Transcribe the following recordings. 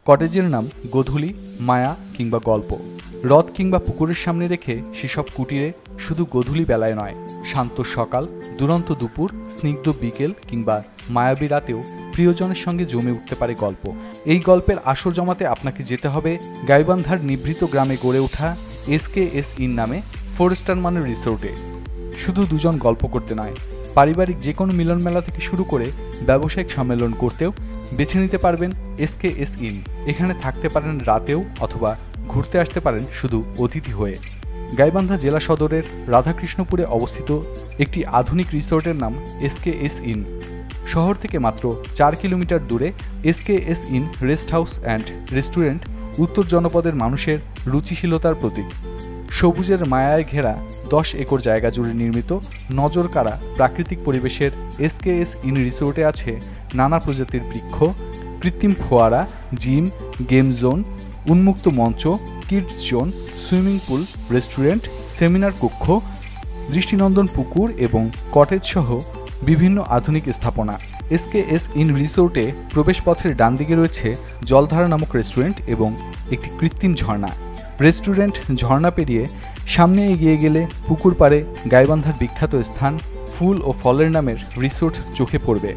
কটেজের নাম গোধূলি, মায়া কিংবা গল্প। হ্রদ কিংবা পুকুরের সামনে রেখে সেসব কুটিরে শুধু গোধূলি বেলায় নয়, শান্ত সকাল, দুরন্ত দুপুর, স্নিগ্ধ বিকেল কিংবা মায়াবী রাতেও প্রিয়জনের সঙ্গে জমে উঠতে পারে গল্প। এই গল্পের আসর জমাতে আপনাকে যেতে হবে গাইবান্ধার নিভৃত গ্রামে গড়ে ওঠা SKS ইন নামে 4 স্টার মানের রিসোর্টে। শুধু দুজন গল্প করতে নয়, পারিবারিক যে কোনো মিলন মেলা থেকে শুরু করে ব্যবসায়িক সম্মেলন করতেও বেছে নিতে পারবেন SKS ইন। এখানে থাকতে পারেন রাতেও অথবা ঘুরতে আসতে পারেন শুধু অতিথি হয়ে। গাইবান্ধা জেলা সদরের রাধাকৃষ্ণপুরে অবস্থিত একটি আধুনিক রিসোর্টের নাম SKS ইন। শহর থেকে মাত্র 4 কিলোমিটার দূরে SKS in rest house and restaurant উত্তর জনপদের মানুষের রুচিশীলতার প্রতীক। সবুজের মায়ায় ঘেরা 10 একর জায়গা জুড়ে নির্মিত নজরকাড়া প্রাকৃতিক পরিবেশের SKS ইন রিসোর্টে আছে নানা প্রজাতির বৃক্ষ, কৃত্রিম ফোয়ারা, জিম, গেম জোন, উন্মুক্ত মঞ্চ, kids zone, swimming pool, restaurant, seminar কক্ষ, দৃষ্টিনন্দন পুকুর এবং কটেজ সহ বিভিন্ন আধুনিক স্থাপনা। SKS ইন রিসোর্টে প্রবেশপথের ডান দিকে রয়েছে জলধারা নামক রেস্টুরেন্ট এবং একটি কৃত্রিম ঝর্ণা। রেস্টুরেন্ট ঝর্ণা পেরিয়ে সামনে এগিয়ে গেলে পুকুর পাড়ে গাইবান্ধার বিখ্যাত স্থান ফুল ও ফলের নামের রিসোর্ট চোখে পড়বে।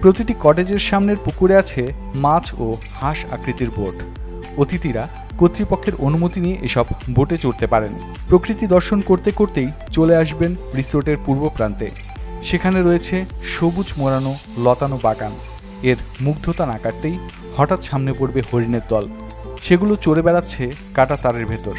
প্রতিটি কটেজের সামনের পুকুরে আছে মাছ ও হাঁস আকৃতির বোট। অতিথিরা কর্তৃপক্ষের অনুমতি নিয়ে এসব বোটে চড়তে পারেন। প্রকৃতি দর্শন করতে করতেই চলে আসবেন রিসোর্টের পূর্ব প্রান্তে। সেখানে রয়েছে সবুজ মোড়ানো লতানো বাগান। এর মুগ্ধতা না কাটতেই হঠাৎ সামনে পড়বে হরিণের দল। সেগুলো চড়ে বেড়াচ্ছে কাটা তারের ভেতর।